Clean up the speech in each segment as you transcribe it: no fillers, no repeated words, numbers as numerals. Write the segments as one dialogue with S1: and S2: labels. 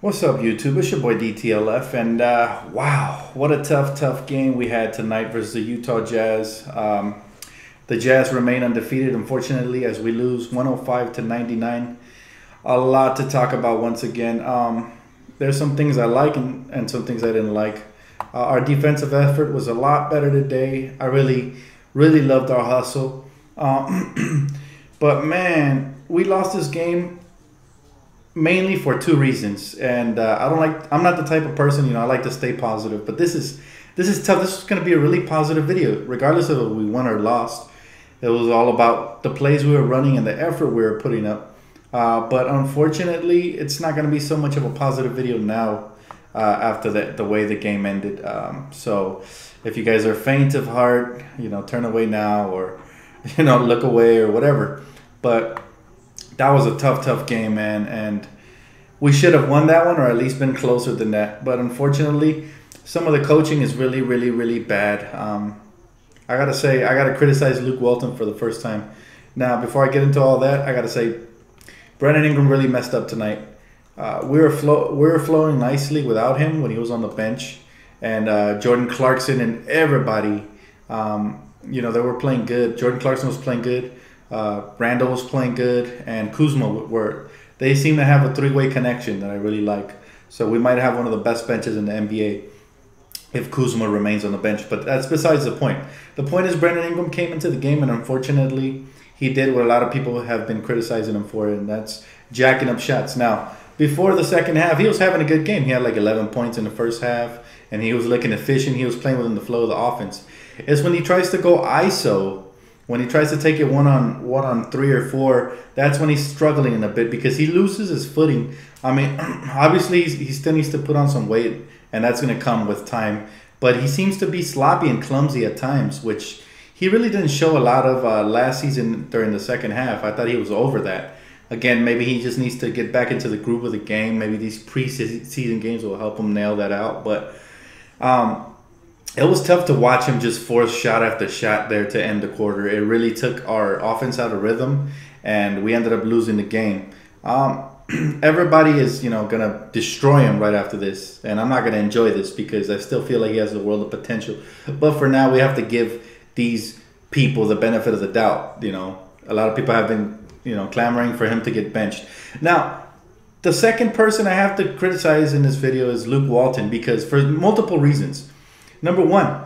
S1: What's up, YouTube? It's your boy DTLF, and wow, what a tough game we had tonight versus the Utah Jazz. The Jazz remain undefeated, unfortunately, as we lose 105 to 99. A lot to talk about once again. There's some things I like and some things I didn't like. Our defensive effort was a lot better today. I really loved our hustle. But man, we lost this game mainly for two reasons, and I'm not the type of person, I like to stay positive, but this is tough. This is going to be a really positive video regardless of if we won or lost. It was all about the plays we were running and the effort we were putting up, but unfortunately it's not going to be so much of a positive video now after the way the game ended. So if you guys are faint of heart, turn away now, or look away or whatever. But that was a tough game, man, and we should have won that one, or at least been closer than that. But unfortunately, some of the coaching is really bad. I gotta criticize Luke Walton for the first time. Now, before I get into all that, I gotta say, Brandon Ingram really messed up tonight. We were flowing nicely without him when he was on the bench, and Jordan Clarkson and everybody, they were playing good. Jordan Clarkson was playing good. Randle was playing good, and Kuzma they seem to have a three-way connection that I really like. So we might have one of the best benches in the NBA if Kuzma remains on the bench. But that's besides the point. The point is Brandon Ingram came into the game, and unfortunately he did what a lot of people have been criticizing him for, and that's jacking up shots. Now, before the second half, he was having a good game. He had like 11 points in the first half, and he was looking efficient. He was playing within the flow of the offense. It's when he tries to go ISO, when he tries to take it one on three or four, that's when he's struggling a bit because he loses his footing. I mean, obviously he still needs to put on some weight, and that's going to come with time. But he seems to be sloppy and clumsy at times, which he really didn't show a lot of last season during the second half. I thought he was over that. Again, maybe he just needs to get back into the groove of the game. Maybe these preseason games will help him nail that out. But it was tough to watch him just force shot after shot there to end the quarter. It really took our offense out of rhythm, and we ended up losing the game. Everybody is, going to destroy him right after this, and I'm not going to enjoy this because I still feel like he has a world of potential. But for now, we have to give these people the benefit of the doubt. A lot of people have been, clamoring for him to get benched. Now, the second person I have to criticize in this video is Luke Walton, because for multiple reasons. Number one,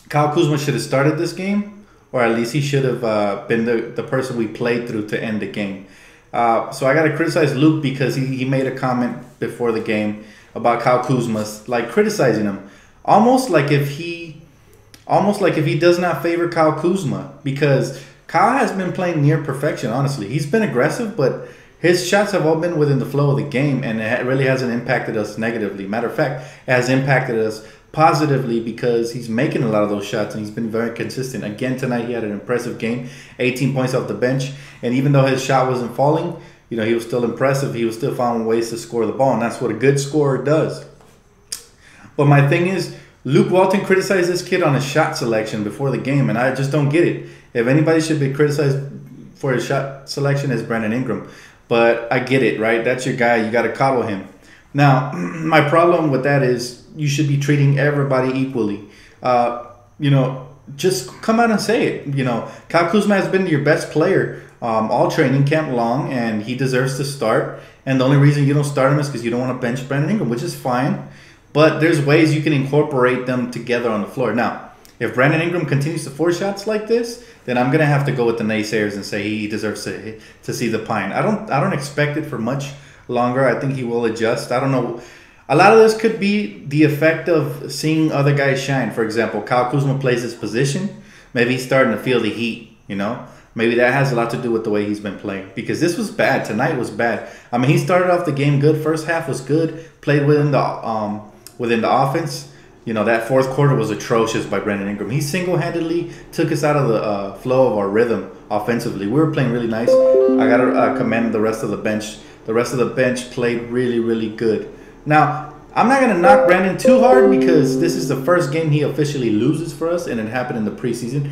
S1: Kyle Kuzma should have started this game, or at least he should have been the person we played through to end the game. So I got to criticize Luke because he made a comment before the game about Kyle Kuzma, like criticizing him, almost like if he does not favor Kyle Kuzma, because Kyle has been playing near perfection. Honestly, he's been aggressive, but his shots have all been within the flow of the game, and it really hasn't impacted us negatively. Matter of fact, it has impacted us positively because he's making a lot of those shots and he's been very consistent. Again, tonight he had an impressive game, 18 points off the bench, and even though his shot wasn't falling, he was still impressive. He was still finding ways to score the ball, and that's what a good scorer does. But my thing is, Luke Walton criticized this kid on his shot selection before the game, and I just don't get it. If anybody should be criticized for his shot selection, it's Brandon Ingram. But I get it, right? That's your guy. You got to coddle him. Now, my problem with that is you should be treating everybody equally. Just come out and say it. Kyle Kuzma has been your best player all training camp long, and he deserves to start. And the only reason you don't start him is because you don't want to bench Brandon Ingram, which is fine. But there's ways you can incorporate them together on the floor. Now, if Brandon Ingram continues to force shots like this, then I'm going to have to go with the naysayers and say he deserves to see the pine. I don't expect it for much longer. I think he will adjust. I don't know. A lot of this could be the effect of seeing other guys shine. For example, Kyle Kuzma plays his position. Maybe he's starting to feel the heat, Maybe that has a lot to do with the way he's been playing. Because this was bad. Tonight was bad. I mean, he started off the game good. First half was good. Played within the offense. That fourth quarter was atrocious by Brandon Ingram. He single-handedly took us out of the flow of our rhythm offensively. We were playing really nice. I got to commend the rest of the bench. The rest of the bench played really good. Now, I'm not going to knock Brandon too hard because this is the first game he officially loses for us, and it happened in the preseason.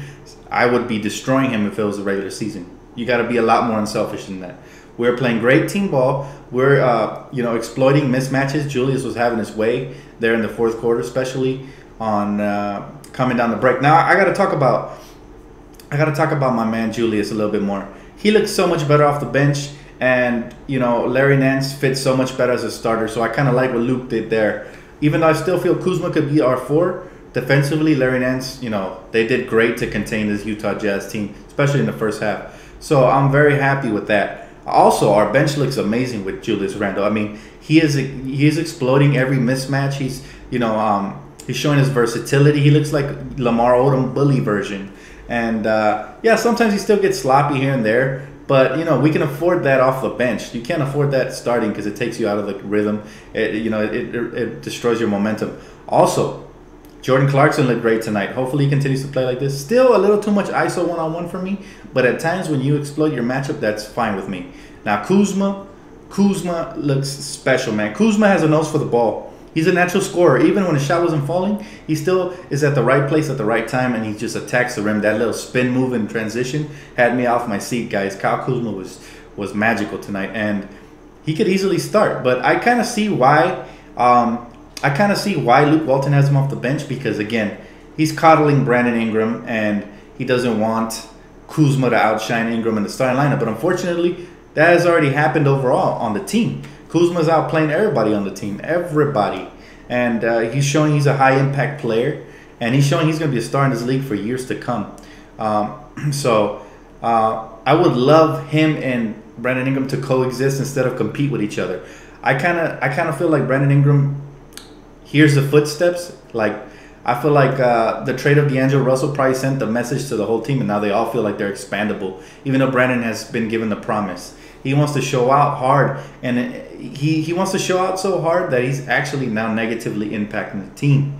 S1: I would be destroying him if it was a regular season. You got to be a lot more unselfish than that. We're playing great team ball. We're exploiting mismatches. Julius was having his way there in the fourth quarter, especially on coming down the break. Now I got to talk about my man Julius a little bit more. He looks so much better off the bench, and Larry Nance fits so much better as a starter. So I kind of like what Luke did there. Even though I still feel Kuzma could be our 4 defensively, Larry Nance, they did great to contain this Utah Jazz team, especially in the first half. So I'm very happy with that. Also, our bench looks amazing with Julius Randle. I mean, he is exploding every mismatch. He's showing his versatility. He looks like Lamar Odom bully version. And sometimes he still gets sloppy here and there. But we can afford that off the bench. You can't afford that starting because it takes you out of the rhythm. It destroys your momentum. Also, Jordan Clarkson looked great tonight. Hopefully he continues to play like this. Still a little too much ISO one-on-one for me, but at times when you exploit your matchup, that's fine with me. Now Kuzma looks special, man. Kuzma has a nose for the ball. He's a natural scorer. Even when his shot wasn't falling, he still is at the right place at the right time, and he just attacks the rim. That little spin move in transition had me off my seat, guys. Kyle Kuzma was magical tonight, and he could easily start. But I kind of see why. Luke Walton has him off the bench because, again, he's coddling Brandon Ingram, and he doesn't want Kuzma to outshine Ingram in the starting lineup. But unfortunately, that has already happened overall on the team. Kuzma's outplaying everybody on the team, everybody. And he's showing he's a high-impact player, and he's showing he's going to be a star in this league for years to come. I would love him and Brandon Ingram to coexist instead of compete with each other. I kind of feel like Brandon Ingram hears the footsteps. Like, I feel like the trade of D'Angelo Russell probably sent the message to the whole team, and now they all feel like they're expandable, even though Brandon has been given the promise. He wants to show out hard, and he wants to show out so hard that he's actually now negatively impacting the team.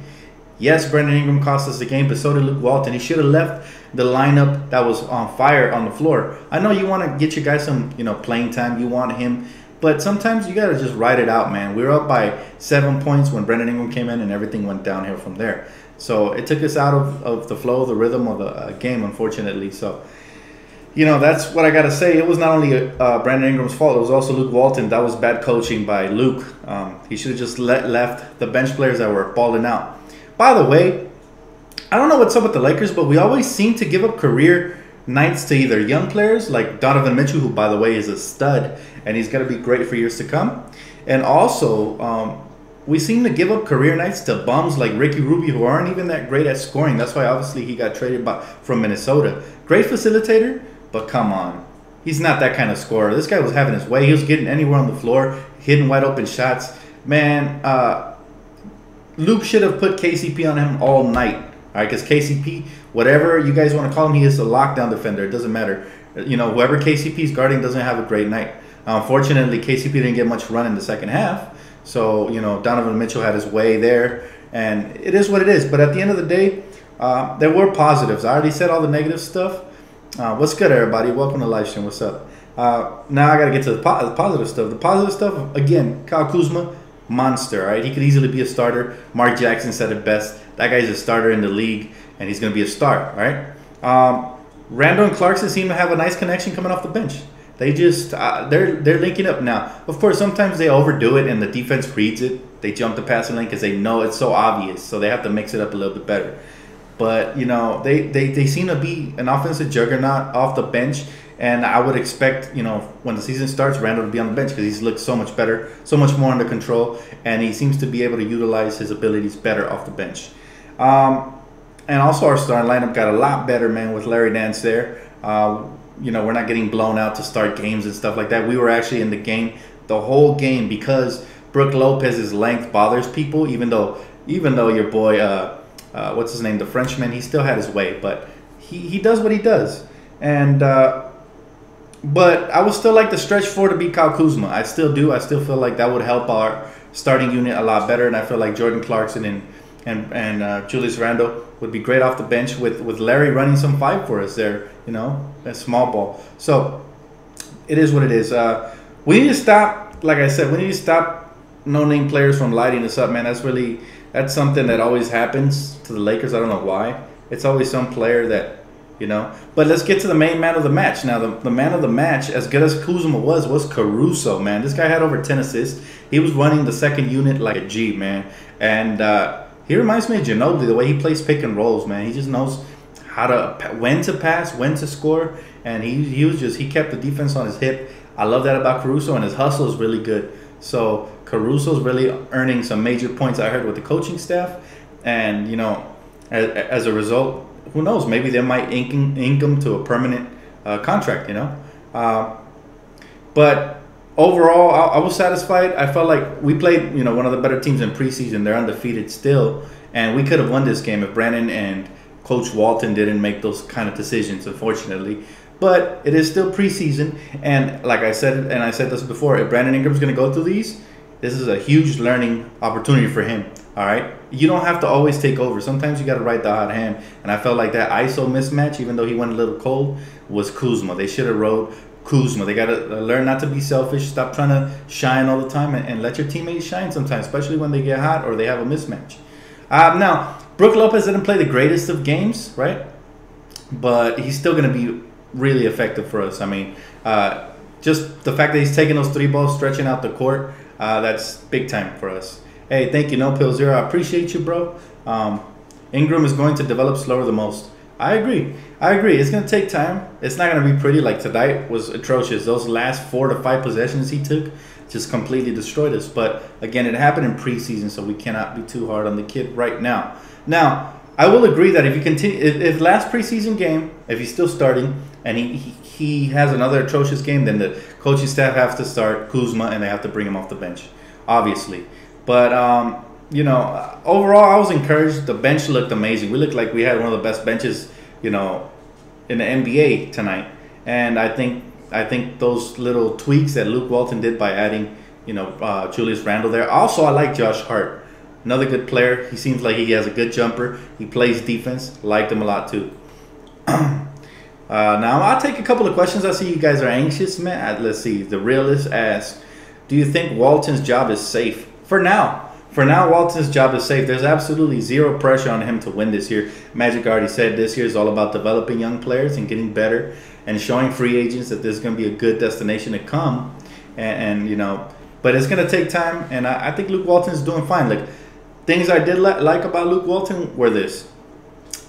S1: Yes, Brandon Ingram cost us the game, but so did Luke Walton. He should have left the lineup that was on fire on the floor. I know you want to get your guys some, playing time. You want him, but sometimes you got to just ride it out, man. We were up by 7 points when Brandon Ingram came in, and everything went downhill from there. So it took us out of the flow, the rhythm of the game, unfortunately. So, that's what I got to say. It was not only Brandon Ingram's fault. It was also Luke Walton. That was bad coaching by Luke. He should have just left the bench players that were balling out. By the way, I don't know what's up with the Lakers, but we always seem to give up career nights to either young players like Donovan Mitchell, who, by the way, is a stud, and he's going to be great for years to come. And also, we seem to give up career nights to bums like Ricky Rubio, who aren't even that great at scoring. That's why, obviously, he got traded from Minnesota. Great facilitator, but come on. He's not that kind of scorer. This guy was having his way. He was getting anywhere on the floor, hitting wide open shots. Man, Luke should have put KCP on him all night. All right, because KCP, whatever you guys want to call him, he is a lockdown defender. It doesn't matter. Whoever KCP is guarding doesn't have a great night. Unfortunately, KCP didn't get much run in the second half. So, Donovan Mitchell had his way there. And it is what it is. But at the end of the day, there were positives. I already said all the negative stuff. What's good, everybody? Welcome to live stream. What's up? Now I got to get to the positive stuff. The positive stuff, again, Kyle Kuzma, monster, right? He could easily be a starter. Mark Jackson said it best. That guy's a starter in the league, and he's going to be a star, right? Randle and Clarkson seem to have a nice connection coming off the bench. They just they're linking up now. Of course, sometimes they overdo it, and the defense reads it. They jump the passing lane because they know it's so obvious, so they have to mix it up a little bit better. But they seem to be an offensive juggernaut off the bench. And I would expect, when the season starts, Randle to be on the bench because he's looked so much better, so much more under control, and he seems to be able to utilize his abilities better off the bench. And also our starting lineup got a lot better, man, with Larry Nance there. We're not getting blown out to start games and stuff like that. We were actually in the game the whole game because Brook Lopez's length bothers people, even though your boy, what's his name, the Frenchman, he still had his way, but he does what he does. And but I would still like the stretch four to be Kyle Kuzma. I still do. I still feel like that would help our starting unit a lot better. And I feel like Jordan Clarkson and Julius Randle would be great off the bench with Larry running some five for us there, that small ball. So it is what it is. We need to stop, like I said, we need to stop no-name players from lighting us up, man. That's something that always happens to the Lakers. I don't know why. It's always some player that you know. But let's get to the main man of the match. Now, the man of the match, as good as Kuzma was Caruso, man. This guy had over 10 assists. He was running the second unit like a G, man. And he reminds me of Ginobili, the way he plays pick and rolls, man. He just knows when to pass, when to score. And he kept the defense on his hip. I love that about Caruso, and his hustle is really good. So Caruso's really earning some major points, I heard, with the coaching staff. And, you know, as a result, who knows? Maybe they might ink him to a permanent contract, you know. But overall, I was satisfied. I felt like we played, you know, one of the better teams in preseason. They're undefeated still. And we could have won this game if Brandon and Coach Walton didn't make those kind of decisions, unfortunately. But it is still preseason, and like I said, and I said this before, if Brandon Ingram's going to go through these, this is a huge learning opportunity for him, all right? You don't have to always take over. Sometimes you got to ride the hot hand, and I felt like that ISO mismatch, even though he went a little cold, was Kuzma. They should have rode Kuzma. They got to learn not to be selfish, stop trying to shine all the time, and let your teammates shine sometimes, especially when they get hot or they have a mismatch. Now, Brook Lopez didn't play the greatest of games, right? But he's still going to be really effective for us. I mean, just the fact that he's taking those 3 balls, stretching out the court, that's big time for us. Hey, thank you, No Pill Zero. I appreciate you, bro. Ingram is going to develop slower the most. I agree. It's going to take time. It's not going to be pretty. Like tonight was atrocious. Those last 4 to 5 possessions he took just completely destroyed us. But again, it happened in preseason, so we cannot be too hard on the kid right now. Now, I will agree that if you continue, if last preseason game, if he's still starting and he has another atrocious game, then the coaching staff has to start Kuzma and they have to bring him off the bench, obviously. But you know, overall, I was encouraged. The bench looked amazing. We looked like we had one of the best benches, you know, in the NBA tonight. And I think those little tweaks that Luke Walton did by adding, you know, Julius Randle there. Also, I like Josh Hart. Another good player. He seems like he has a good jumper. He plays defense. Liked him a lot, too. Now, I'll take a couple of questions. I see you guys are anxious, man. Let's see. The Realist asks, do you think Walton's job is safe? For now. For now, Walton's job is safe. There's absolutely zero pressure on him to win this year. Magic already said this year is all about developing young players and getting better and showing free agents that this is going to be a good destination to come. And you know, but it's going to take time. And I think Luke Walton's doing fine. Like, things I did like about Luke Walton were this.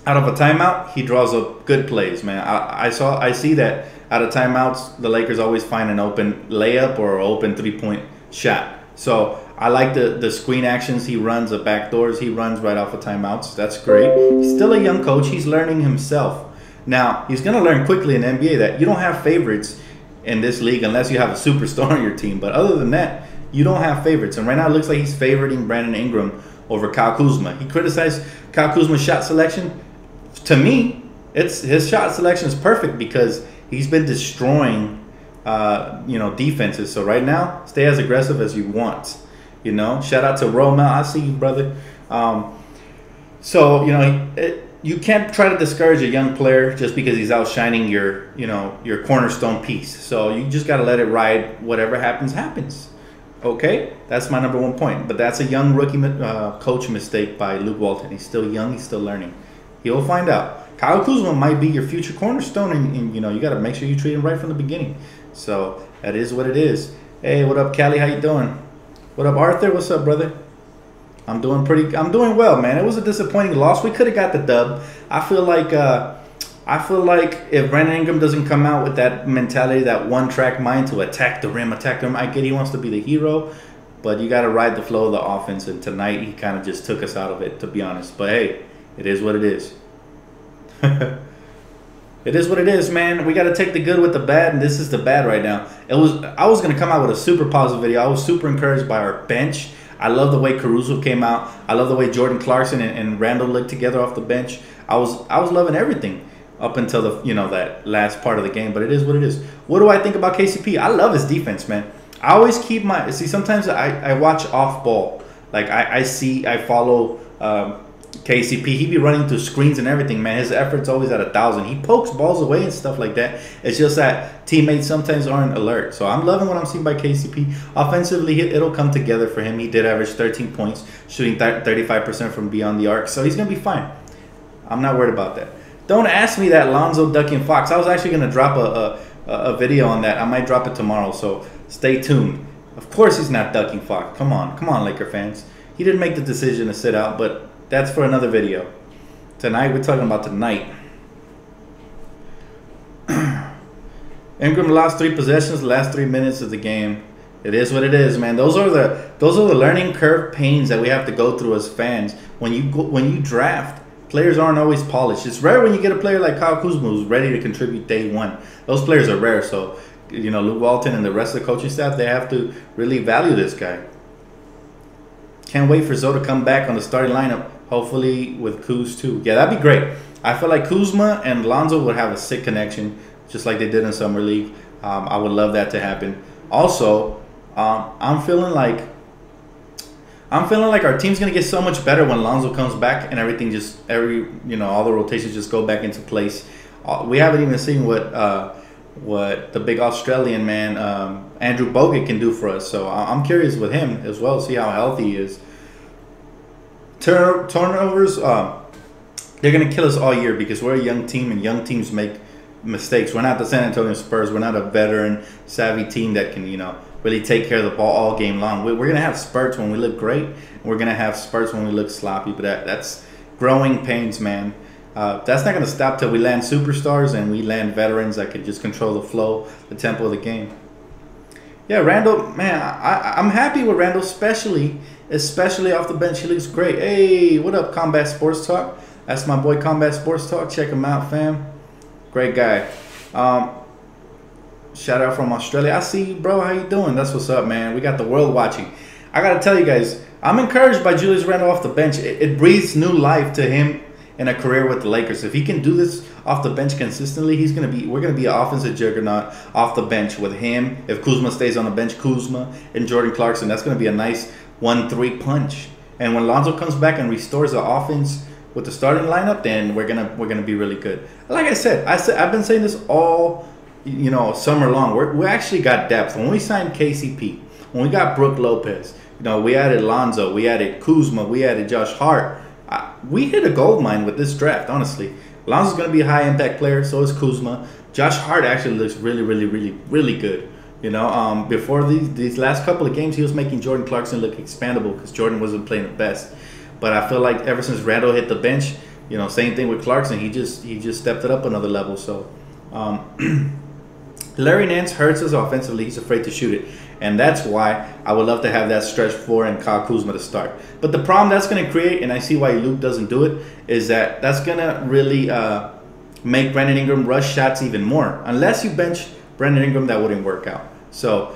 S1: Out of a timeout, he draws up good plays, man. I see that out of timeouts, the Lakers always find an open layup or open 3-point shot. So I like the screen actions he runs, the back doors he runs right off of timeouts. That's great. He's still a young coach. He's learning himself. Now, he's going to learn quickly in the NBA that you don't have favorites in this league unless you have a superstar on your team. But other than that, you don't have favorites. And right now it looks like he's favoriting Brandon Ingram over Kyle Kuzma. He criticized Kyle Kuzma's shot selection. To me, his shot selection is perfect because he's been destroying, you know, defenses. So right now, stay as aggressive as you want. You know, shout out to Roma. I see you, brother. So you know, you can't try to discourage a young player just because he's outshining your, you know, your cornerstone piece. So you just got to let it ride. Whatever happens, happens. Okay, that's my number 1 point. But that's a young rookie coach mistake by Luke Walton. He's still young. He's still learning. He'll find out. Kyle Kuzma might be your future cornerstone, and you know, you got to make sure you treat him right from the beginning. So that is what it is. Hey, what up, Callie? How you doing? What up, Arthur? What's up, brother? I'm doing well, man. It was a disappointing loss. We could have got the dub. I feel like if Brandon Ingram doesn't come out with that mentality, that one-track mind to attack the rim, I get he wants to be the hero, but you got to ride the flow of the offense. And tonight he kind of just took us out of it, to be honest. But hey, it is what it is. It is what it is, man. We got to take the good with the bad, and this is the bad right now. I was going to come out with a super positive video. I was super encouraged by our bench. I love the way Caruso came out. I love the way Jordan Clarkson and Randle looked together off the bench. I was loving everything up until that last part of the game. But it is what it is. What do I think about KCP? I love his defense, man. I always keep sometimes I watch off ball. Like I follow KCP. He be running through screens and everything, man. His effort's always at 1,000. He pokes balls away and stuff like that. It's just that teammates sometimes aren't alert. So I'm loving what I'm seeing by KCP. Offensively, it'll come together for him. He did average 13 points, shooting 35% from beyond the arc. So he's going to be fine. I'm not worried about that. Don't ask me that Lonzo ducking Fox. I was actually going to drop a video on that. I might drop it tomorrow, so stay tuned. Of course he's not ducking Fox. Come on, Laker fans. He didn't make the decision to sit out, but that's for another video. Tonight, we're talking about tonight. Ingram lost 3 possessions the last 3 minutes of the game. It is what it is, man. Those are the learning curve pains that we have to go through as fans. When you draft, players aren't always polished. It's rare when you get a player like Kuzma who's ready to contribute day one. Those players are rare. So, you know, Luke Walton and the rest of the coaching staff, they have to really value this guy. Can't wait for Zoe to come back on the starting lineup. Hopefully with Kuz too. Yeah, that'd be great. I feel like Kuzma and Lonzo would have a sick connection, just like they did in Summer League. I would love that to happen. Also, I'm feeling like our team's gonna get so much better when Lonzo comes back and everything all the rotations just go back into place. We haven't even seen what the big Australian man Andrew Bogut can do for us. So I'm curious with him as well, see how healthy he is. Turnovers, they're gonna kill us all year because we're a young team and young teams make mistakes. We're not the San Antonio Spurs. We're not a veteran savvy team that can really take care of the ball all game long. We're going to have spurts when we look great, and we're going to have spurts when we look sloppy, but that's growing pains, man. That's not going to stop till we land superstars and we land veterans that can just control the flow, the tempo of the game. Yeah, Randle, man, I'm happy with Randle, especially off the bench. He looks great. Hey, what up, Combat Sports Talk? That's my boy, Combat Sports Talk. Check him out, fam. Great guy. Shout out from Australia. I see you, bro. How you doing? That's what's up, man. We got the world watching. I got to tell you guys, I'm encouraged by Julius Randle off the bench. It breathes new life to him in a career with the Lakers. If he can do this off the bench consistently, we're gonna be an offensive juggernaut off the bench with him. If Kuzma stays on the bench, Kuzma and Jordan Clarkson, that's gonna be a nice 1-3 punch. And when Lonzo comes back and restores the offense with the starting lineup, then we're gonna be really good. Like I said, I've been saying this all summer long. We actually got depth. When we signed KCP, when we got Brook Lopez, we added Lonzo, we added Kuzma, we added Josh Hart. We hit a gold mine with this draft, honestly. Lonzo's going to be a high impact player, so is Kuzma. Josh Hart actually looks really, really, really, really good. Before these last couple of games, he was making Jordan Clarkson look expandable because Jordan wasn't playing the best. But I feel like ever since Randle hit the bench, same thing with Clarkson. He just stepped it up another level. So Larry Nance hurts us offensively. He's afraid to shoot it. And that's why I would love to have that stretch 4 and Kyle Kuzma to start. But the problem that's going to create, and I see why Luke doesn't do it, is that's going to really make Brandon Ingram rush shots even more. Unless you bench Brandon Ingram, that wouldn't work out. So,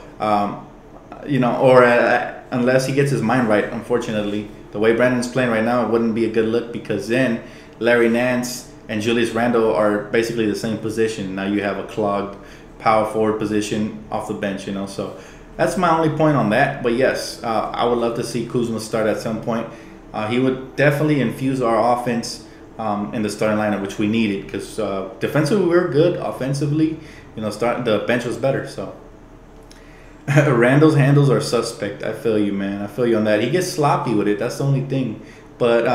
S1: unless he gets his mind right, unfortunately. The way Brandon's playing right now, it wouldn't be a good look because then Larry Nance and Julius Randle are basically the same position. Now you have a clogged power forward position off the bench, so... That's my only point on that. But yes, I would love to see Kuzma start at some point. He would definitely infuse our offense in the starting lineup, which we needed because defensively we were good. Offensively, the bench was better. So Randle's handles are suspect. I feel you, man. I feel you on that. He gets sloppy with it. That's the only thing. But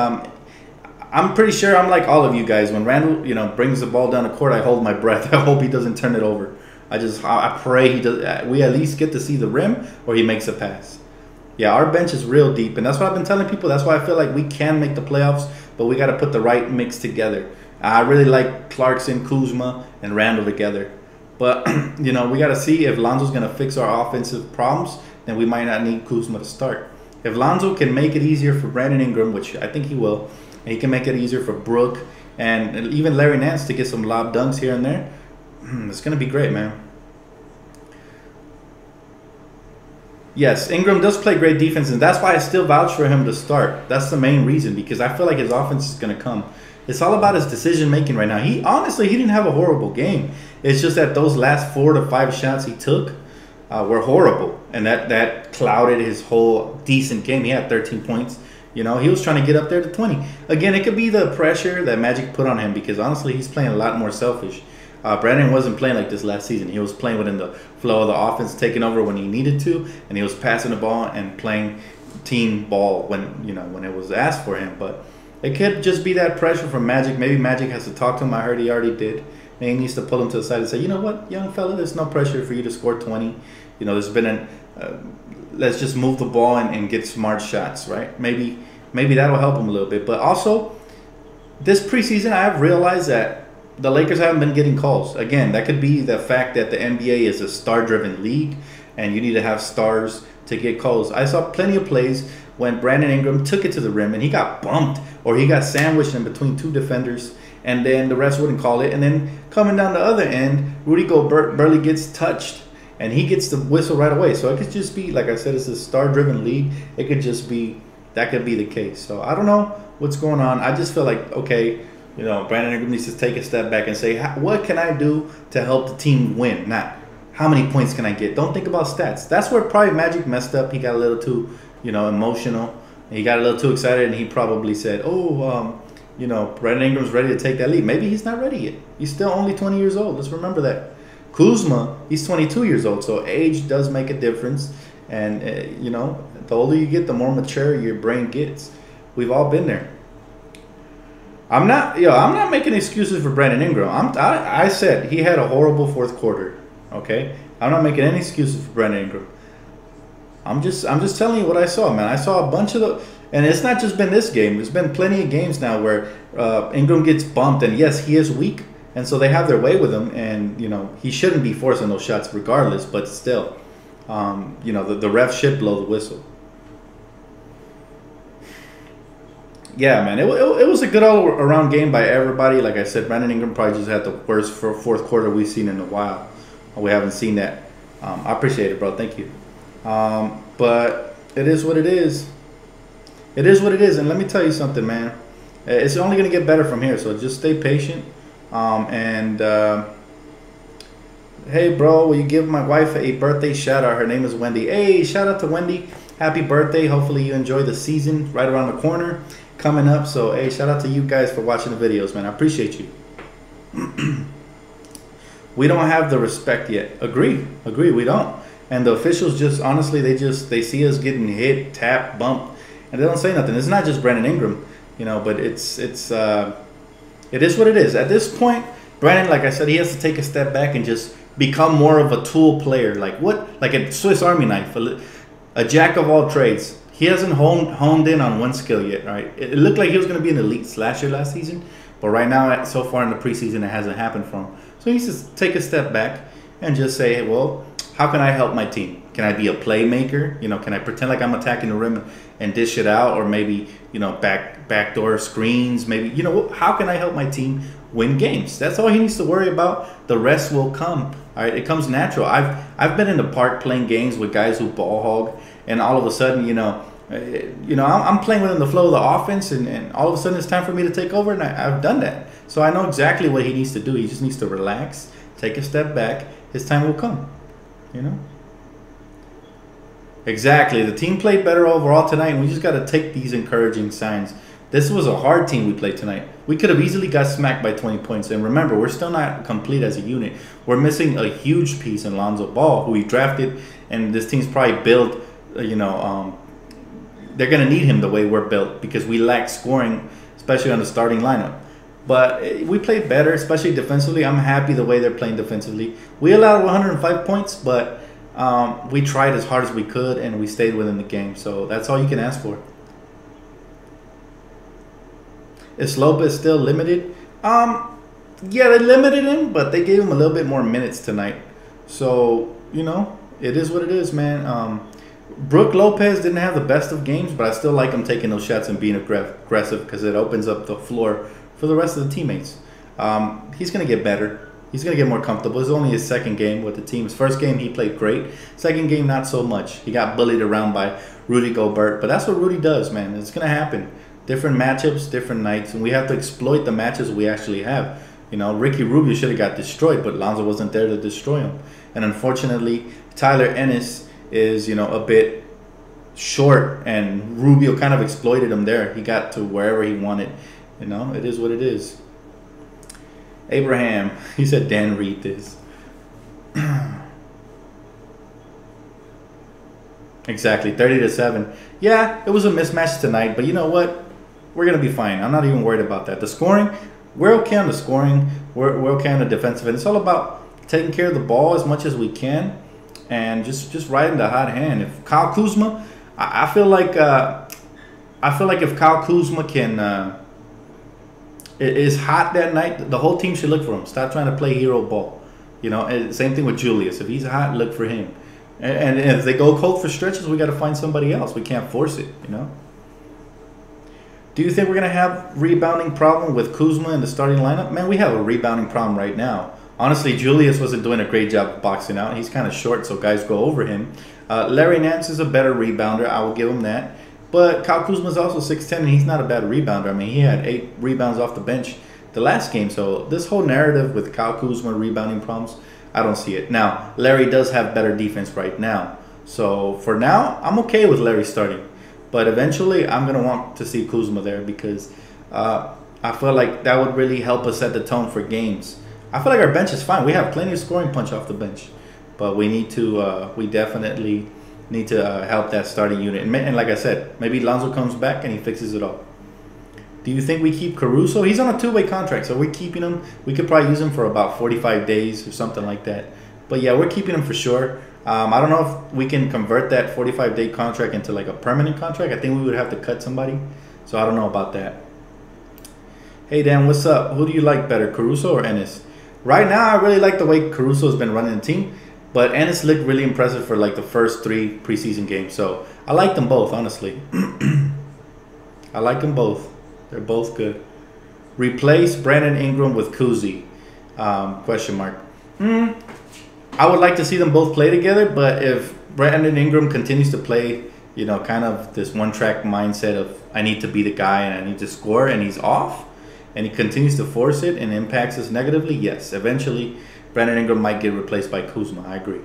S1: I'm pretty sure I'm like all of you guys. When Randle, brings the ball down the court, I hold my breath. I hope he doesn't turn it over. I pray he does. We at least get to see the rim or he makes a pass. Yeah, our bench is real deep, and that's what I've been telling people. That's why I feel like we can make the playoffs, but we got to put the right mix together. I really like Clarkson, Kuzma, and Randle together. But we got to see if Lonzo's gonna fix our offensive problems. Then we might not need Kuzma to start. If Lonzo can make it easier for Brandon Ingram, which I think he will, and he can make it easier for Brook and even Larry Nance to get some lob dunks here and there. It's going to be great, man. Yes, Ingram does play great defense, and that's why I still vouch for him to start. That's the main reason, because I feel like his offense is going to come. It's all about his decision-making right now. He didn't have a horrible game. It's just that those last 4 to 5 shots he took were horrible, and that clouded his whole decent game. He had 13 points. He was trying to get up there to 20. Again, it could be the pressure that Magic put on him, because honestly, he's playing a lot more selfish. Brandon wasn't playing like this last season. He was playing within the flow of the offense, taking over when he needed to, and he was passing the ball and playing team ball when it was asked for him. But It could just be that pressure from Magic. Maybe Magic has to talk to him. I heard he already did. And he needs to pull him to the side and say, you know what, young fella, there's no pressure for you to score 20. You know, there's been let's just move the ball and get smart shots, right? Maybe that'll help him a little bit. But also, this preseason, I've realized that the Lakers haven't been getting calls. Again, that could be the fact that the NBA is a star-driven league, and you need to have stars to get calls. I saw plenty of plays when Brandon Ingram took it to the rim and he got bumped or he got sandwiched in between two defenders, and then the refs wouldn't call it. And then coming down the other end, Rudy Gobert barely gets touched and he gets the whistle right away. So it could just be, like I said, it's a star-driven league. It could just be, that could be the case. So I don't know what's going on. I just feel like, okay, you know, Brandon Ingram needs to take a step back and say, what can I do to help the team win? Not how many points can I get? Don't think about stats. That's where probably Magic messed up. He got a little too, you know, emotional. He got a little too excited, and he probably said, you know, Brandon Ingram's ready to take that lead. Maybe he's not ready yet. He's still only 20 years old. Let's remember that. Kuzma, he's 22 years old, so age does make a difference. And, you know, the older you get, the more mature your brain gets. We've all been there. I'm not making excuses for Brandon Ingram. I said he had a horrible fourth quarter. Okay, I'm not making any excuses for Brandon Ingram. I'm just telling you what I saw, man. I saw a bunch of the, and it's not just been this game. There's been plenty of games now where Ingram gets bumped, and yes, he is weak, and so they have their way with him, and you know he shouldn't be forcing those shots regardless. But still, you know the ref should blow the whistle. Yeah, man, it was a good all-around game by everybody. Like I said, Brandon Ingram probably just had the worst fourth quarter we've seen in a while. We haven't seen that. I appreciate it, bro. Thank you. But it is what it is. It is what it is. And let me tell you something, man. It's only going to get better from here, so just stay patient. Hey, bro, will you give my wife a birthday shout-out? Her name is Wendy. Hey, shout-out to Wendy. Happy birthday. Hopefully you enjoy the season right around the corner coming up. So, hey, shout-out to you guys for watching the videos, man. I appreciate you. We don't have the respect yet. Agree, we don't. And the officials just, honestly, they see us getting hit, tapped, bumped, and they don't say nothing. It's not just Brandon Ingram, you know, but it is what it is. At this point, Brandon, like I said, he has to take a step back and just become more of a tool player. Like a Swiss Army knife, a jack of all trades. He hasn't honed in on one skill yet, right? It looked like he was going to be an elite slasher last season, but right now, so far in the preseason, it hasn't happened for him. So he needs to take a step back and just say, hey, well, how can I help my team? Can I be a playmaker? You know, can I pretend like I'm attacking the rim and dish it out, or maybe, you know, backdoor screens? Maybe, you know, how can I help my team win games? That's all he needs to worry about. The rest will come. All right, it comes natural. I've been in the park playing games with guys who ball hog, and all of a sudden, I'm playing within the flow of the offense, and all of a sudden it's time for me to take over, and I've done that. So I know exactly what he needs to do. He just needs to relax, take a step back. His time will come, you know? Exactly. The team played better overall tonight, and we just got to take these encouraging signs. This was a hard team we played tonight. We could have easily got smacked by 20 points. And remember, we're still not complete as a unit. We're missing a huge piece in Lonzo Ball, who we drafted, and this team's probably built, they're going to need him the way we're built because we lack scoring, especially on the starting lineup. But we played better, especially defensively. I'm happy the way they're playing defensively. We allowed 105 points, but we tried as hard as we could, and we stayed within the game. So that's all you can ask for. Is Lopez still limited? Yeah, they limited him, but they gave him a little bit more minutes tonight. So, you know, it is what it is, man. Brook Lopez didn't have the best of games, but I still like him taking those shots and being aggressive because it opens up the floor for the rest of the teammates. He's going to get better. He's going to get more comfortable. It's only his second game with the team. His first game, he played great. Second game, not so much. He got bullied around by Rudy Gobert, but that's what Rudy does, man. It's going to happen. Different matchups, different nights, and we have to exploit the matches we actually have. You know, Ricky Rubio should have got destroyed, but Lonzo wasn't there to destroy him. And unfortunately, Tyler Ennis is, a bit short, and Rubio kind of exploited him there. He got to wherever he wanted. It is what it is. Abraham, he said, Dan, read this. Exactly, 30-7. Yeah, it was a mismatch tonight, but you know what? we're gonna be fine. I'm not even worried about that. The scoring, we're okay on the scoring. We're okay on the defensive end. It's all about taking care of the ball as much as we can, and just riding the hot hand. If Kyle Kuzma, I feel like if Kyle Kuzma can is hot that night, the whole team should look for him. Stop trying to play hero ball. You know, and same thing with Julius. If he's hot, look for him. And if they go cold for stretches, we got to find somebody else. We can't force it, you know. Do you think we're going to have rebounding problem with Kuzma in the starting lineup? Man, we have a rebounding problem right now. Honestly, Julius wasn't doing a great job of boxing out. He's kind of short, so guys go over him. Larry Nance is a better rebounder. I will give him that. But Kyle Kuzma is also 6'10", and he's not a bad rebounder. I mean, he had 8 rebounds off the bench the last game. So this whole narrative with Kyle Kuzma rebounding problems, I don't see it. Now, Larry does have better defense right now. So for now, I'm okay with Larry starting. But eventually, I'm going to want to see Kuzma there because I feel like that would really help us set the tone for games. I feel like our bench is fine. We have plenty of scoring punch off the bench. But we need to, we definitely need to help that starting unit. And like I said, maybe Lonzo comes back and he fixes it all. Do you think we keep Caruso? He's on a 2-way contract, so we're keeping him. We could probably use him for about 45 days or something like that. But yeah, we're keeping him for sure. I don't know if we can convert that 45-day contract into like a permanent contract. I think we would have to cut somebody. So I don't know about that. Hey Dan, what's up? Who do you like better, Caruso or Ennis? Right now, I really like the way Caruso has been running the team. But Ennis looked really impressive for like the first 3 preseason games. So I like them both, honestly. I like them both. They're both good. Replace Brandon Ingram with Kuzma? Question mark. I would like to see them both play together. But if Brandon Ingram continues to play, you know, kind of this one-track mindset of I need to be the guy and I need to score, and he's off, and he continues to force it and impacts us negatively, yes, eventually Brandon Ingram might get replaced by Kuzma. I agree.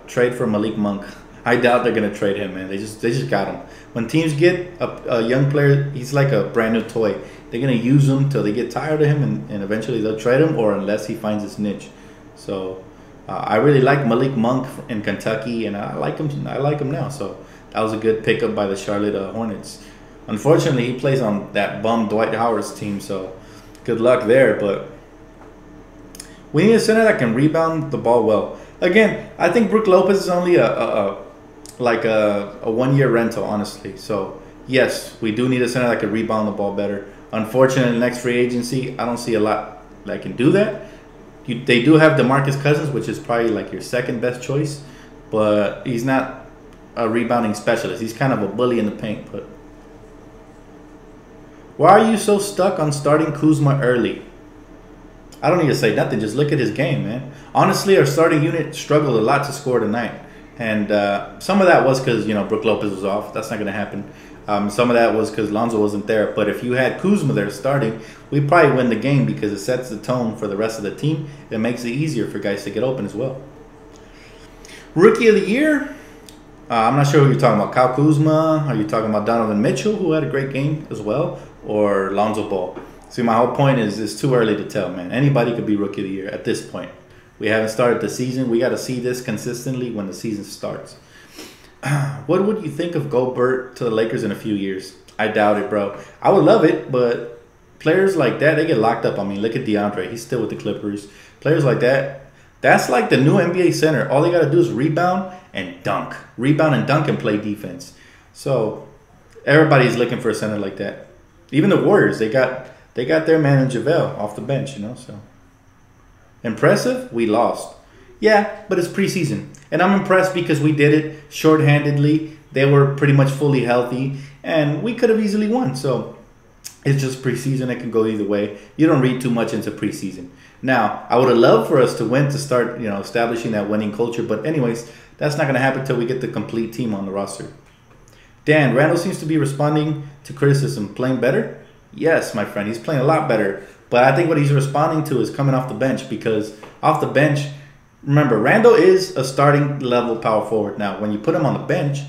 S1: Trade for Malik Monk. I doubt they're gonna trade him, man. They just got him. When teams get a young player, he's like a brand new toy. They're gonna use him till they get tired of him, and eventually they'll trade him, or unless he finds his niche. So I really like Malik Monk in Kentucky, and I like him. I like him now. So that was a good pickup by the Charlotte Hornets. Unfortunately, he plays on that bum Dwight Howard's team, so good luck there. But we need a center that can rebound the ball well. Again, I think Brook Lopez is only a 1-year rental, honestly. So yes, we do need a center that can rebound the ball better. Unfortunately, in the next free agency, I don't see a lot that can do that. They do have DeMarcus Cousins, which is probably like your second best choice, but he's not a rebounding specialist. He's kind of a bully in the paint. But why are you so stuck on starting Kuzma early? I don't need to say nothing. Just look at his game, man. Honestly, our starting unit struggled a lot to score tonight. And some of that was because, you know, Brook Lopez was off. That's not going to happen. Some of that was because Lonzo wasn't there. But if you had Kuzma there starting, we'd probably win the game because it sets the tone for the rest of the team. It makes it easier for guys to get open as well. Rookie of the Year? I'm not sure who you're talking about. Kyle Kuzma? Are you talking about Donovan Mitchell, who had a great game as well? Or Lonzo Ball? See, my whole point is it's too early to tell, man. Anybody could be Rookie of the Year at this point. We haven't started the season. We got to see this consistently when the season starts. What would you think of Gobert to the Lakers in a few years? I doubt it, bro. I would love it, but players like that, they get locked up. I mean, look at DeAndre. He's still with the Clippers. Players like that, that's like the new NBA center. All they got to do is rebound and dunk. Rebound and dunk and play defense. So everybody's looking for a center like that. Even the Warriors, they got their man in JaVale off the bench, you know, so. Impressive? We lost. Yeah, but it's preseason. And I'm impressed because we did it shorthandedly. They were pretty much fully healthy. And we could have easily won. So it's just preseason. It can go either way. You don't read too much into preseason. Now, I would have loved for us to win to start, you know, establishing that winning culture. But anyways, that's not going to happen until we get the complete team on the roster. Dan, Randle seems to be responding to criticism. Playing better? Yes, my friend. He's playing a lot better. But I think what he's responding to is coming off the bench, because off the bench, remember, Randle is a starting level power forward. Now, when you put him on the bench,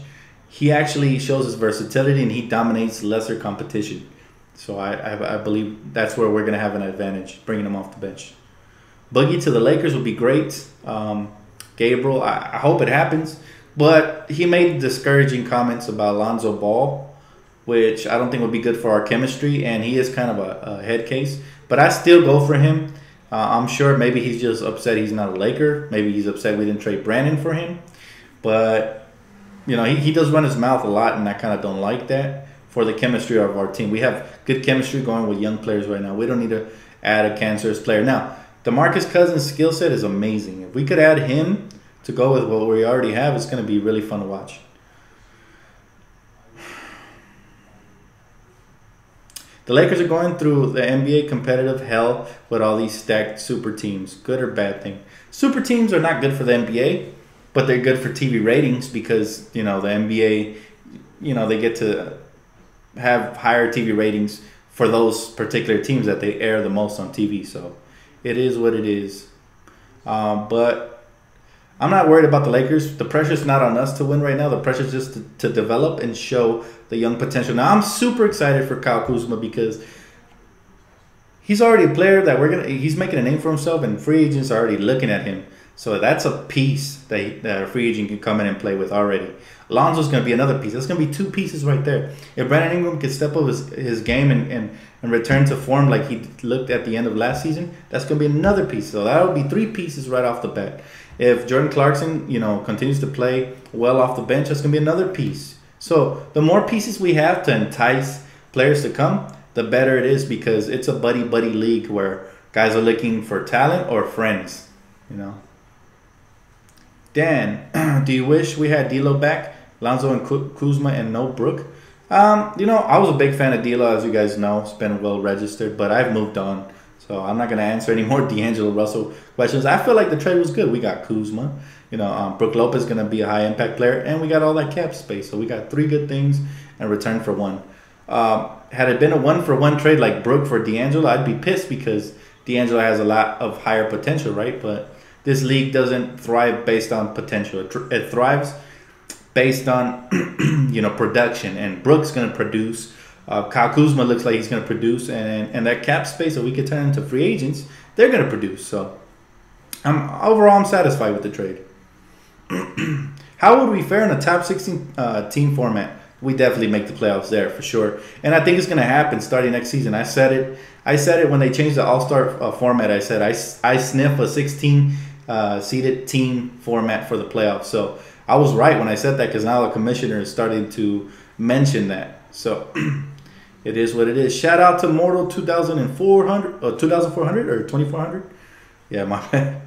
S1: he actually shows his versatility and he dominates lesser competition. So I believe that's where we're going to have an advantage, bringing him off the bench. Boogie to the Lakers would be great. Gabriel, I hope it happens. But he made discouraging comments about Lonzo Ball. which I don't think would be good for our chemistry. And he is kind of a head case, but I still go for him. I'm sure maybe he's just upset he's not a Laker. Maybe he's upset we didn't trade Brandon for him. But, you know, he does run his mouth a lot, and I kind of don't like that for the chemistry of our team. We have good chemistry going with young players right now. We don't need to add a cancerous player. Now, DeMarcus Cousins' skill set is amazing. If we could add him to go with what we already have, it's going to be really fun to watch. The Lakers are going through the NBA competitive hell with all these stacked super teams. Good or bad thing? Super teams are not good for the NBA, but they're good for TV ratings because, you know, the NBA, you know, they get to have higher TV ratings for those particular teams that they air the most on TV. So it is what it is. But I'm not worried about the Lakers. The pressure's not on us to win right now. The pressure's just to develop and show the young potential. Now, I'm super excited for Kyle Kuzma because he's already a player that he's making a name for himself, and free agents are already looking at him. So that's a piece that a free agent can come in and play with already. Lonzo's going to be another piece. That's going to be two pieces right there. If Brandon Ingram can step up his game and return to form like he looked at the end of last season, that's going to be another piece. So that would be three pieces right off the bat. If Jordan Clarkson, you know, continues to play well off the bench, that's going to be another piece. So the more pieces we have to entice players to come, the better it is, because it's a buddy-buddy league where guys are looking for talent or friends, you know. Dan, do you wish we had D'Lo back? Lonzo and Kuzma and no Brook? You know, I was a big fan of D'Lo, as you guys know. It's been well registered, but I've moved on. So I'm not going to answer any more D'Angelo Russell questions. I feel like the trade was good. We got Kuzma. You know, Brook Lopez is going to be a high-impact player, and we got all that cap space. So we got three good things in return for one. Had it been a one-for-one trade like Brook for D'Angelo, I'd be pissed because D'Angelo has a lot of higher potential, right? But this league doesn't thrive based on potential. It thrives based on, you know, production. And Brook's going to produce. Kyle Kuzma looks like he's going to produce, and that cap space that we could turn into free agents, they're going to produce. So overall, I'm satisfied with the trade. How would we fare in a top 16 team format? We definitely make the playoffs there for sure, and I think it's going to happen starting next season. I said it when they changed the All-Star format. I said I sniff a 16 seeded team format for the playoffs. So I was right when I said that, because now the commissioner is starting to mention that. So it is what it is. Shout out to Mortal 2400 or 2400 or 2400. Yeah, my bad.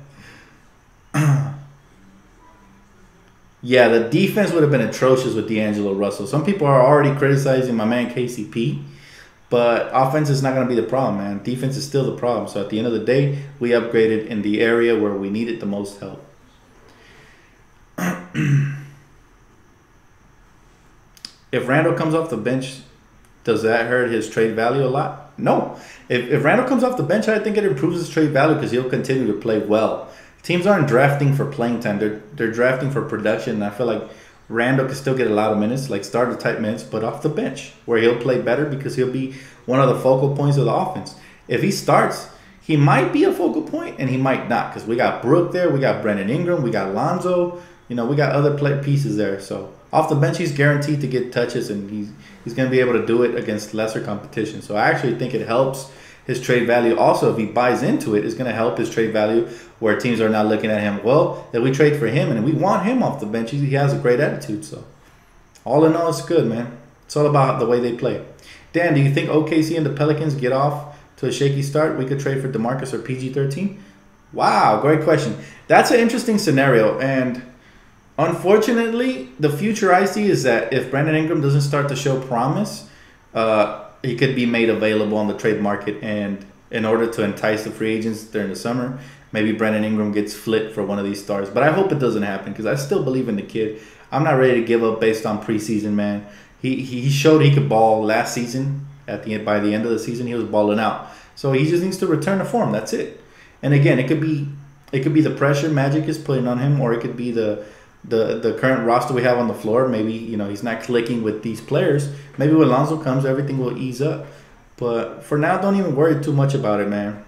S1: Yeah, the defense would have been atrocious with D'Angelo Russell. Some people are already criticizing my man KCP, but offense is not going to be the problem, man. Defense is still the problem. So at the end of the day, we upgraded in the area where we needed the most help. If Randle comes off the bench, does that hurt his trade value a lot? No. If Randle comes off the bench, I think it improves his trade value because he'll continue to play well. Teams aren't drafting for playing time. They're drafting for production. And I feel like Randle can still get a lot of minutes, like starter-type minutes, but off the bench, where he'll play better because he'll be one of the focal points of the offense. If he starts, he might be a focal point and he might not, because we got Brook there, we got Brandon Ingram, we got Lonzo. You know, we got other pieces there. So off the bench, he's guaranteed to get touches, and he's going to be able to do it against lesser competition. So I actually think it helps his trade value. Also, if he buys into it, it's going to help his trade value, where teams are not looking at him, well, that we trade for him, and we want him off the bench. He has a great attitude. So all in all, it's good, man. It's all about the way they play. Dan, do you think OKC and the Pelicans get off to a shaky start? We could trade for DeMarcus or PG-13? Wow, great question. That's an interesting scenario, and unfortunately, the future I see is that if Brandon Ingram doesn't start to show promise, he could be made available on the trade market. And in order to entice the free agents during the summer, maybe Brandon Ingram gets flipped for one of these stars. But I hope it doesn't happen, because I still believe in the kid. I'm not ready to give up based on preseason, man. He showed he could ball last season. By the end of the season, he was balling out. So he just needs to return to form. That's it. And again, it could be the pressure Magic is putting on him, or it could be the current roster we have on the floor. Maybe, you know, he's not clicking with these players. Maybe when Lonzo comes, everything will ease up. But for now, don't even worry too much about it, man.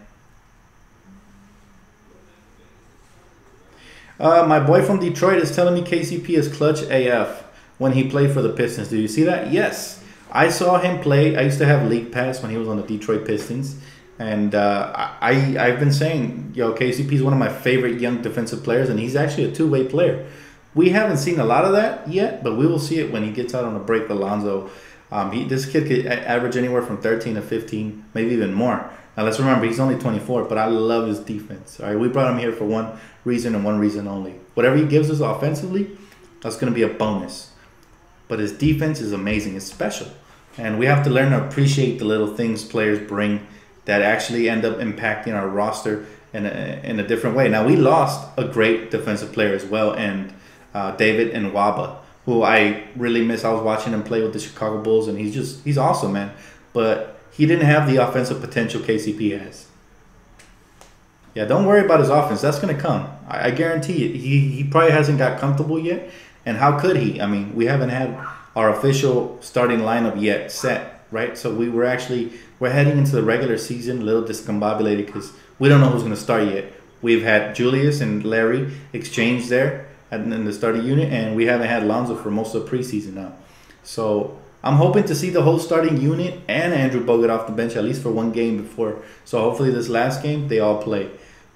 S1: My boy from Detroit is telling me KCP is clutch AF when he played for the Pistons. Do you see that? Yes. I saw him play. I used to have League Pass when he was on the Detroit Pistons. And I've been saying, yo, KCP is one of my favorite young defensive players, and he's actually a two-way player. We haven't seen a lot of that yet, but we will see it when he gets out on a break with Lonzo. This kid could average anywhere from 13 to 15, maybe even more. Now, let's remember, he's only 24, but I love his defense. All right, we brought him here for one reason and one reason only. Whatever he gives us offensively, that's going to be a bonus. But his defense is amazing. It's special. And we have to learn to appreciate the little things players bring that actually end up impacting our roster in a different way. Now, we lost a great defensive player as well, and David Nwaba, who I really miss. I was watching him play with the Chicago Bulls, and he's awesome, man. But he didn't have the offensive potential KCP has. Yeah, don't worry about his offense. That's going to come. I guarantee it. He probably hasn't got comfortable yet. And how could he? I mean, we haven't had our official starting lineup yet set, right? So we're heading into the regular season a little discombobulated because we don't know who's going to start yet. We've had Julius and Larry exchange there in the starting unit, and we haven't had Lonzo for most of the preseason now. So I'm hoping to see the whole starting unit and Andrew Bogut off the bench at least for one game before. So hopefully this last game they all play.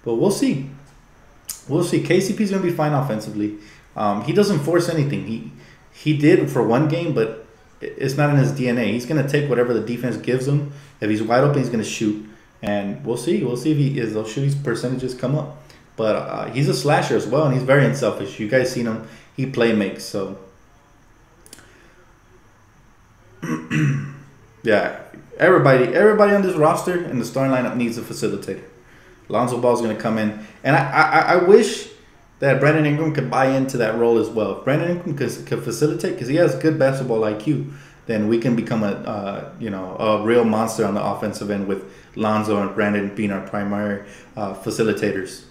S1: But we'll see. We'll see. KCP's going to be fine offensively. He doesn't force anything. He did for one game, but it's not in his DNA. He's going to take whatever the defense gives him. If he's wide open, he's going to shoot. And we'll see. We'll see if those shooting percentages come up. But he's a slasher as well, and he's very unselfish. You guys seen him. He play makes. So, yeah. Everybody on this roster and the starting lineup needs a facilitator. Lonzo Ball is going to come in. And I wish that Brandon Ingram could buy into that role as well. If Brandon Ingram could facilitate, because he has good basketball IQ, then we can become a real monster on the offensive end with Lonzo and Brandon being our primary facilitators.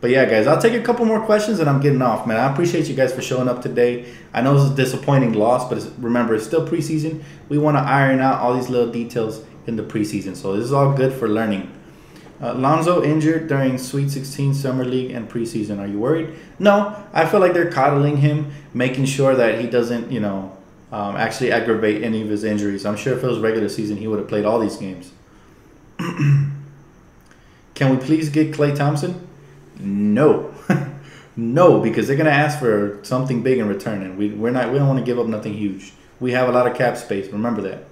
S1: But yeah, guys, I'll take a couple more questions and I'm getting off, man. I appreciate you guys for showing up today. I know it's a disappointing loss, but remember, it's still preseason. We want to iron out all these little details in the preseason. So this is all good for learning. Lonzo injured during Sweet 16 Summer League and preseason. Are you worried? No, I feel like they're coddling him, making sure that he doesn't, actually aggravate any of his injuries. I'm sure if it was regular season, he would have played all these games. Can we please get Klay Thompson? No. No, because they're going to ask for something big in return, and we don't want to give up nothing huge. We have a lot of cap space. Remember that.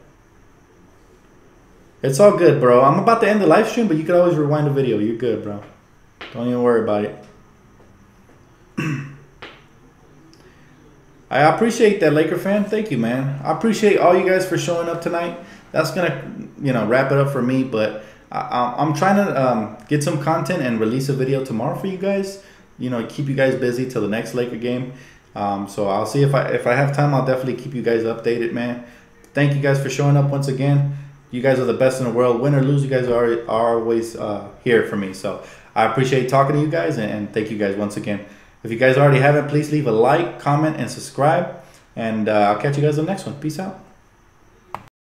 S1: It's all good, bro. I'm about to end the live stream, but you can always rewind the video. You're good, bro. Don't even worry about it. I appreciate that, Laker fan. Thank you, man. I appreciate all you guys for showing up tonight. That's going to, wrap it up for me, but I'm trying to get some content and release a video tomorrow for you guys. Keep you guys busy till the next Laker game. So I'll see if I have time. I'll definitely keep you guys updated, man. Thank you guys for showing up once again. You guys are the best in the world. Win or lose, you guys are always here for me. So I appreciate talking to you guys, and thank you guys once again. If you guys already haven't, please leave a like, comment, and subscribe. And I'll catch you guys on the next one. Peace out.